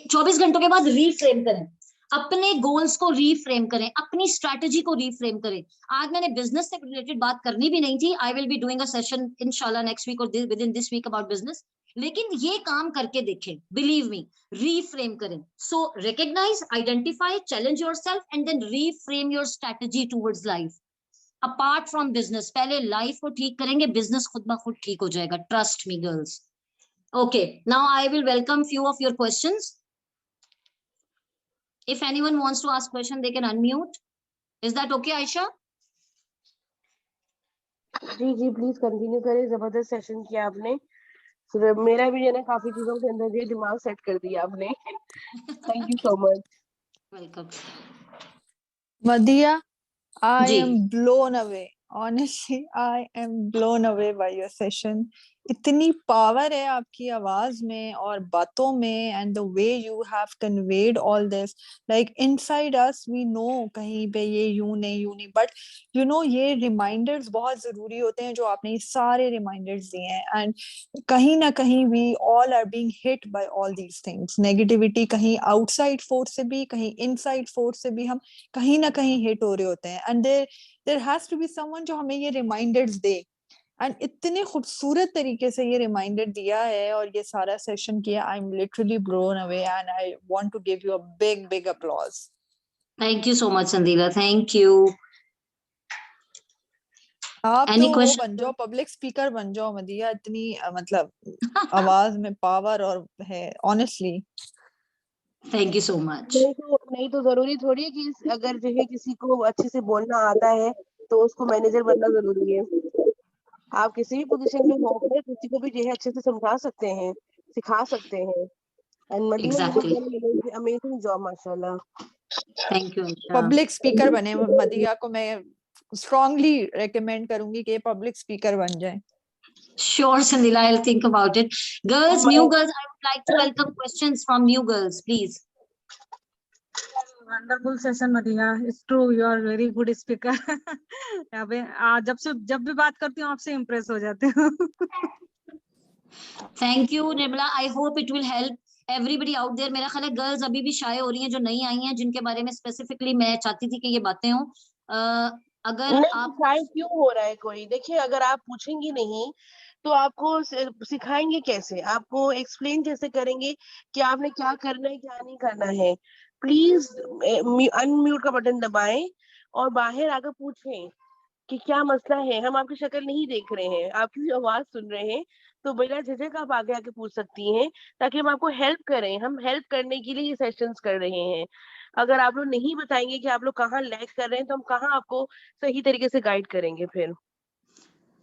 24 घंटों के बाद रीफ्रेम करें, अपने गोल्स को रीफ्रेम करें, अपनी स्ट्रैटेजी को रीफ्रेम करें। आज मैंने बिजनेस से रिलेटेड बात करनी भी नहीं थी, I will be doing a session इंशाल्लाह नेक्स्ट वीक और within this week about business, लेकिन ये काम करके देखें, बिलीव मी, रीफ्रेम करें। So recognize, identify, challenge yourself and then reframe your strategy towards life. Apart from business, पहले life को ठीक करेंगे, बिजनेस खुद ब खुद ठीक हो जाएगा, trust me girls. Okay, now I will welcome few of your questions. If anyone wants to ask question, they can unmute. Is that okay, Aisha? जी जी प्लीज कंटिन्यू करें, जबरदस्त सेशन किया आपने। मेरा भी जो है ना काफी चीजों के अंदर जो दिमाग सेट कर दिया आपने। Thank you so much. Welcome. Madhya, I जी, am blown away. Honestly, I am blown away by your session. इतनी पावर है आपकी आवाज में और बातों में, and the way you have conveyed all this, like inside us we know कहीं पे ये यूं नहीं, but you know ये reminders बहुत जरूरी होते हैं जो आपने ये सारे reminders दिए हैं, and कहीं ना कहीं we all are being hit by all these things. Negativity कहीं outside force से भी, कहीं inside force से भी हम कहीं ना कहीं hit हो रहे होते हैं, and there has to be someone जो हमें ये reminders दे, एंड इतने खूबसूरत तरीके से ये रिमाइंडर दिया है और ये सारा सेशन किया। I am literally blown away and I want to give you a big big applause. thank you so much, Sandila. Thank you. आप Any तो वो question? बन जाओ, पब्लिक स्पीकर बन जाओ मदिया, इतनी मतलब आवाज में पावर और है, honestly. Thank you so much. नहीं तो जरूरी थोड़ी है कि अगर जो है किसी को अच्छे से बोलना आता है तो उसको मैनेजर बनना जरूरी है। आप किसी भी पोजीशन पे होकर किसी को भी जो है अच्छे से समझा सकते हैं, सिखा सकते हैं। And Madina Exactly. Amazing job माशाल्लाह। Thank you, Aisha. Public speaker बने, मदिया को मैं स्ट्रांगली रेकमेंड करूंगी कि पब्लिक स्पीकर बन जाए। Sure, Sandila, I'll think about it. Girls, new girls, I would like to welcome questions from new girls, please. Wonderful session, Madhya. It's true, you are very good speaker. जब भी बात करती हूँ आपसे impress हो जाते हो। Thank you, Nirmala. I hope it will help everybody out there. मेरा ख्याल है गर्ल्स अभी भी शाय हो रही हैं जो नहीं आई हैं, जिनके बारे में स्पेसिफिकली मैं चाहती थी कि ये बातें हों। अगर नहीं आप शायद क्यों हो रहा है कोई, देखिए अगर आप पूछेंगी नहीं तो आपको सिखाएंगे कैसे, आपको एक्सप्लेन कैसे करेंगे कि आपने क्या करना है क्या नहीं करना है। प्लीज अनम्यूट का बटन दबाएं और बाहर आकर पूछें कि क्या मसला है। हम आपकी शक्ल नहीं देख रहे हैं, आपकी आवाज सुन रहे हैं, तो बिना झिझक आप आगे आके पूछ सकती हैं ताकि हम आपको हेल्प करें। हम हेल्प करने के लिए ये सेशंस कर रहे हैं। अगर आप लोग नहीं बताएंगे कि आप लोग कहाँ लैग कर रहे हैं तो हम कहाँ आपको सही तरीके से गाइड करेंगे फिर।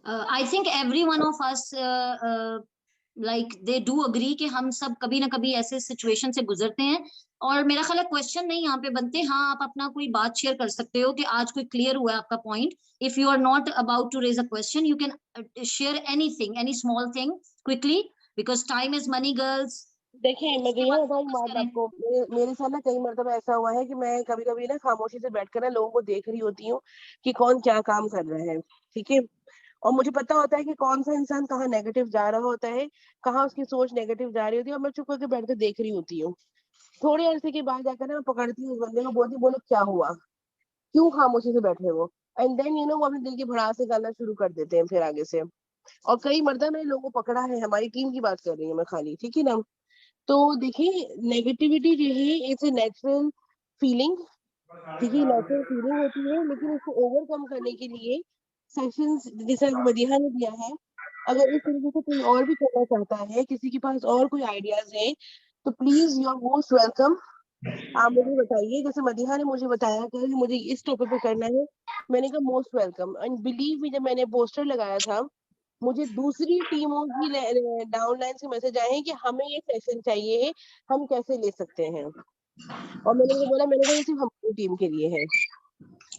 I think every one of us like they do agree कि हम सब कभी ना कभी ऐसे सिचुएशन से गुजरते हैं, और मेरा ख्याल है क्वेश्चन नहीं यहाँ पे बनते। हाँ, आप अपना कोई बात शेयर कर सकते हो कि आज कोई क्लियर हुआ है आपका point. If you are not about to raise a question, you can share anything, any small thing quickly, because time is money girls. देखिए मैं उसके कही बाद ना बताऊँ focus बात करें। आपको, मेरे साथ ना कई मरतबा ऐसा हुआ है कि मैं कभी कभी ना खामोशी से बैठकर ना लोगों को देख रही होती हूँ कि कौन क्या काम कर रहा है, ठीक है। और मुझे पता होता है कि कौन सा इंसान कहाँ नेगेटिव जा रहा होता है, कहाँ उसकी सोच नेगेटिव जा रही होती है, और मैं चुप करके बैठ कर देख रही होती हूँ। थोड़ी अरसे के बाद जाकर ना मैं पकड़ती हूँ उस बंदे को, बोलती हूँ, बोलो क्या हुआ, क्यों खामोशी से बैठे हो। एंड देन वो अपने दिल की भड़ास निकालना शुरू कर देते हैं फिर आगे से। और कई मर्तबा मैंने लोगों को पकड़ा है, हमारी टीम की बात कर रही हूँ मैं खाली, ठीक है ना। तो देखिए नेगेटिविटी जो है इट्स ए नेचुरल फीलिंग, ठीक है, नेचुरल फीलिंग होती है, लेकिन इसको ओवरकम करने के लिए सेशंस जैसे मदीहा ने दिया है, अगर इस तरीके से कोई और भी करना चाहता है, किसी के पास और कोई आइडियाज है, तो please you are most welcome. आप मुझे बताइए, जैसे मदीहा ने मुझे बताया कि मुझे इस टॉपिक पे करना है, मैंने कहा most welcome. And believe me, जब मैंने पोस्टर लगाया था, मुझे दूसरी टीमों की डाउनलाइन से मैसेज आए हैं कि हमें ये सेशन चाहिए है, हम कैसे ले सकते हैं। और मैंने उनको बोला, मैंने कहा ये सिर्फ हमारी टीम के लिए है।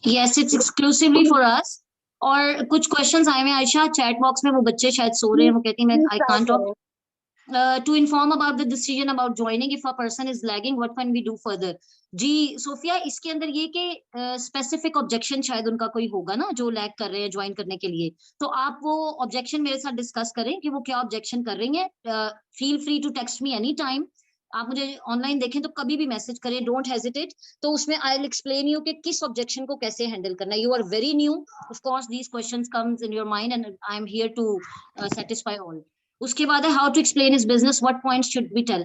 Yes, it's exclusively for us. और कुछ क्वेश्चंस आए हुए हैं आयशा चैट बॉक्स में, वो बच्चे शायद सो रहे हैं, वो कहती हैं मैं आई स्टार्ट कांट टॉक। करें। To inform about the decision about joining, if a person is lagging, what can we do further? जी सोफिया, इसके अंदर ये कि स्पेसिफिक ऑब्जेक्शन शायद उनका कोई होगा ना, जो लैग कर रहे हैं ज्वाइन करने के लिए, तो आप वो ऑब्जेक्शन मेरे साथ डिस्कस करें कि वो क्या ऑब्जेक्शन कर रही हैं। Feel free to text me any time. आप मुझे ऑनलाइन देखें तो कभी भी मैसेज करें, डोंट हेजिटेट। तो उसमें आई विल एक्सप्लेन यू कि किस ऑब्जेक्शन को कैसे हैंडल करना है। You are very new, of course these questions comes in your mind and I am here to satisfy all. उसके बाद है how to explain his business, what points should we tell.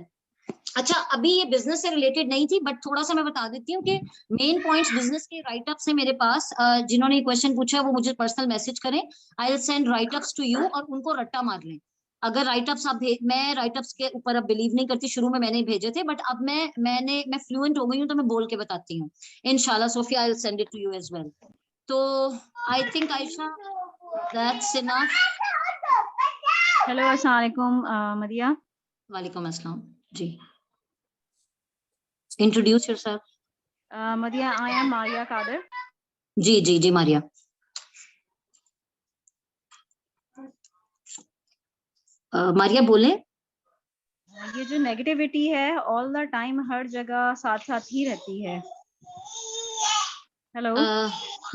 अच्छा, अभी ये बिजनेस से related नहीं थी, but थोड़ा सा मैं बता देती हूँ कि मेन पॉइंट्स बिजनेस के राइट अप्स है मेरे पास। जिन्होंने ये क्वेश्चन पूछा वो मुझे पर्सनल मैसेज करें, I will send write ups to you, और उनको रट्टा मार लें। अगर राइट अप्स आप मैं राइट अप्स के ऊपर अब बिलीव नहीं करती, शुरू में मैंने भेजे थे, बट अब मैं फ्लुएंट हो गई हूँ, तो मैं बोल के बताती हूँ इंशाल्लाह। Sophia, I will send it to you as well. तो I think Ayesha that's enough. Hello, अस्सलाम वालेकुम मदिया। वालेकुम अस्सलाम जी। Introduce yourself. Madiya, I am Maria Qadir. जी जी जी मारिया। मारिया बोले। ये जो नेगेटिविटी है ऑल द टाइम हर जगह साथ साथ ही रहती है। हेलो।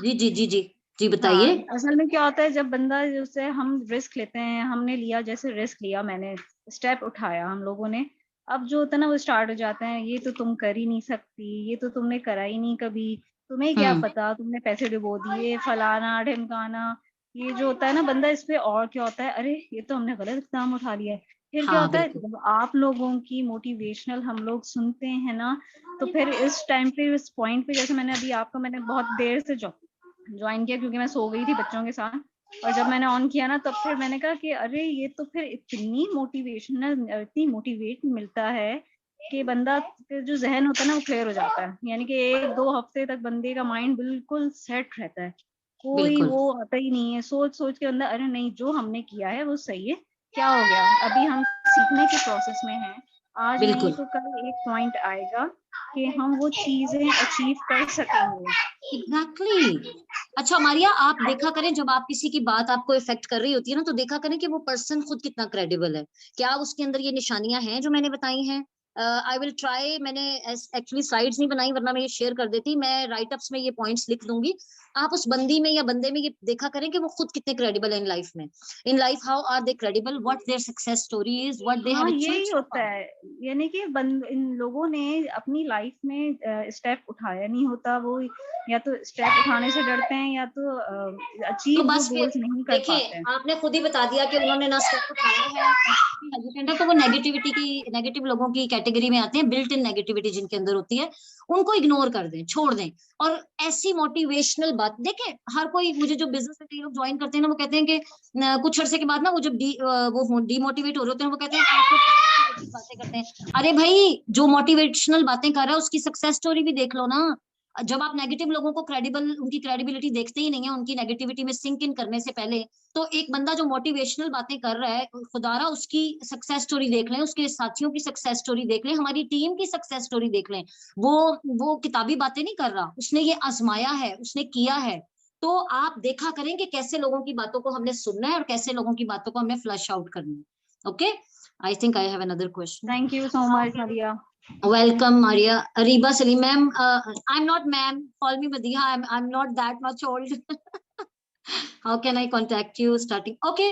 जी जी जी जी जी हाँ, बताइए। असल में क्या होता है, जब बंदा जैसे हम रिस्क लेते हैं, हमने लिया, जैसे रिस्क लिया, मैंने स्टेप उठाया, हम लोगों ने, अब जो होता है ना वो स्टार्ट हो जाते हैं, ये तो तुम कर ही नहीं सकती, ये तो तुमने करा ही नहीं कभी, तुम्हें क्या पता, तुमने पैसे डुबो दिए, फलाना ढिमकाना। ये जो होता है ना बंदा इस पे, और क्या होता है, अरे ये तो हमने गलत इक़दाम उठा लिया है। फिर क्या हाँ होता है, बिल्कुल जब आप लोगों की मोटिवेशनल हम लोग सुनते हैं ना, तो फिर इस टाइम पे, इस पॉइंट पे, जैसे मैंने अभी आपको, मैंने बहुत देर से ज्वाइन किया क्योंकि मैं सो गई थी बच्चों के साथ, और जब मैंने ऑन किया ना, तब फिर मैंने कहा कि अरे ये तो फिर इतनी मोटिवेशनल, इतनी मोटिवेट मिलता है कि बंदा के जो जहन होता है ना वो क्लियर हो जाता है, यानी कि 1-2 हफ्ते तक बंदे का माइंड बिल्कुल सेट रहता है, कोई बिल्कुल वो आता ही नहीं है सोच सोच के अंदर, अरे नहीं जो हमने किया है वो सही है, क्या हो गया, अभी हम सीखने के प्रोसेस में हैं, आज नहीं बिल्कुल तो कल एक पॉइंट आएगा कि हम वो चीजें अचीव कर सकेंगे। एग्जैक्टली। अच्छा मारिया, आप देखा करें जब आप किसी की बात आपको इफेक्ट कर रही होती है ना, तो देखा करें कि वो पर्सन खुद कितना क्रेडिबल है, क्या उसके अंदर ये निशानियां हैं जो मैंने बताई हैं। I will try. मैंने एक्चुअली स्लाइड्स नहीं बनाई, वरना मैं ये शेयर कर देती, मैं राइट अप्स में ये पॉइंट्स लिख दूंगी। आप उस बंदी में या बंदे में ये देखा करें कि वो खुद कितने क्रेडिबल है इन लाइफ में। In life how are they credible, what their success story is, what they have हाँ, अचीव्ड यही सो होता फार। है, यानी कि इन लोगों ने अपनी लाइफ में स्टेप उठाया नहीं होता, वो या तो स्टेप उठाने से डरते हैं, या तो तो अचीव वो बस फिर गोल्स नहीं कर देखिए, पाते हैं। आपने खुद ही बता दिया कि उन्होंने ना स्टेप उठाया है, हेजिटेंट है, तो वो नेगेटिव लोगों की कैटेगरी में आते हैं, बिल्ट इन नेगेटिविटी जिनके अंदर होती है, उनको इग्नोर कर दें, छोड़ दें। और ऐसी मोटिवेशनल बात देखें, हर कोई, मुझे जो बिजनेस में कई लोग ज्वाइन करते हैं ना, वो कहते हैं कि कुछ अरसे के बाद ना वो जब वो डिमोटिवेट हो रहे होते हैं, वो कहते हैं आप तो बातें करते हैं। अरे भाई, जो मोटिवेशनल बातें कर रहा है उसकी सक्सेस स्टोरी भी देख लो ना। जब आप नेगेटिव लोगों को उनकी क्रेडिबिलिटी देखते ही नहीं है, उनकी नेगेटिविटी में सिंक इन करने से पहले, तो एक बंदा जो मोटिवेशनल बातें कर रहा है, खुदारा उसकी सक्सेस स्टोरी देख लें, उसके साथियों की सक्सेस स्टोरी देख लें, हमारी टीम की सक्सेस स्टोरी देख लें। वो किताबी बातें नहीं कर रहा, उसने ये आजमाया है, उसने किया है। तो आप देखा करें कि कैसे लोगों की बातों को हमने सुनना है और कैसे लोगों की बातों को हमने फ्लश आउट करना है। Okay, I think I have another question. Thank you so much Madiha. Welcome, Maria. Ariba Salim, ma'am. I'm not ma'am. Call me Madiha. I'm not that much old. How can I contact you? Starting. Okay.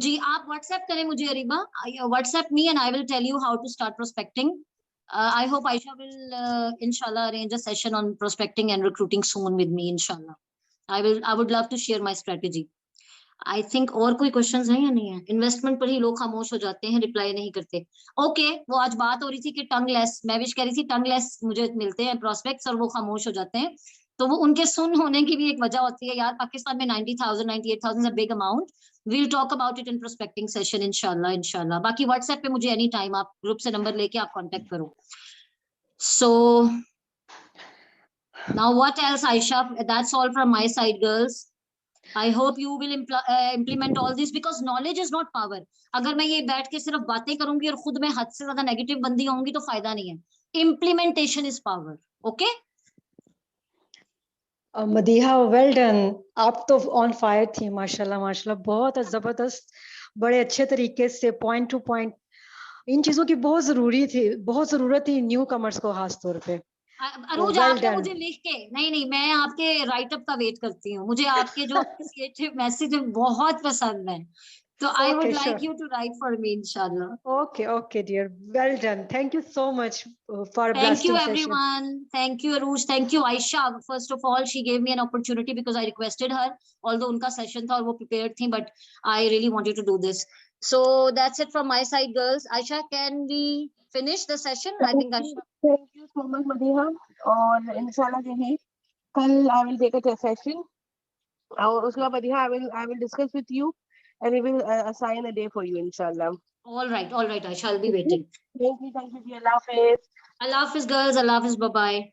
जी आप WhatsApp करें मुझे Areeba. WhatsApp me and I will tell you how to start prospecting. I hope Aisha will inshallah arrange a session on prospecting and recruiting soon with me inshallah. I would love to share my strategy. I think और कोई questions हैं या नहीं है? Investment पर ही लोग खामोश हो जाते हैं, रिप्लाई नहीं करते। ओके, वो आज बात हो रही थी कि टंगलेस, मैं भी कह रही थी टंगलेस मुझे मिलते हैं प्रोस्पेक्ट्स और वो खामोश हो जाते हैं, तो वो उनके सुन होने की भी एक वजह होती है। यार पाकिस्तान में 90,000 98,000 is a big amount. We'll talk about it in prospecting session इंशाल्लाह। बाकी व्हाट्सएप पे मुझे एनी टाइम आप ग्रुप से नंबर लेके आप कांटेक्ट करो। So now what else Aisha? That's all from my side girls. I hope you will implement all this because knowledge is not power. अगर मैं ये बैठ के सिर्फ बातें करूंगी और खुद में हद से ज्यादा नेगेटिव बंदी होंगी तो फायदा नहीं है। Implementation is power. Okay? Madiha well done, आप तो ऑन फायर थी माशाल्लाह माशाल्लाह, बहुत जबरदस्त, बड़े अच्छे तरीके से पॉइंट टू पॉइंट। इन चीजों की बहुत जरूरी थी, बहुत जरूरत थी न्यू कमर्स को खास तौर पे। अरूज आपने मुझे लिख के नहीं मैं आपके राइटअप का वेट करती हूँ, मुझे आपके जो क्रिएटिव मैसेज बहुत पसंद है, तो I would like you to write for me इंशाल्लाह। Okay dear, well done, thank you so much for Thank you everyone. Thank you Aruj. Thank you Aisha. First of all, she gave me an opportunity because I requested her. Although उनका session था और वो prepared थी, but I really wanted to do this. So that's it from my side, girls. Aisha, can we finish the session? I think Aisha. Thank you so much Madiha, और इंशाल्लाह जो है कल I will take a session और उसके बाद Madiha I will discuss with you and we will assign a day for you inshallah. All right, Aisha, I'll be waiting. Thank you dear. Allah Hafiz. Allah Hafiz, girls. Allah Hafiz. Bye bye.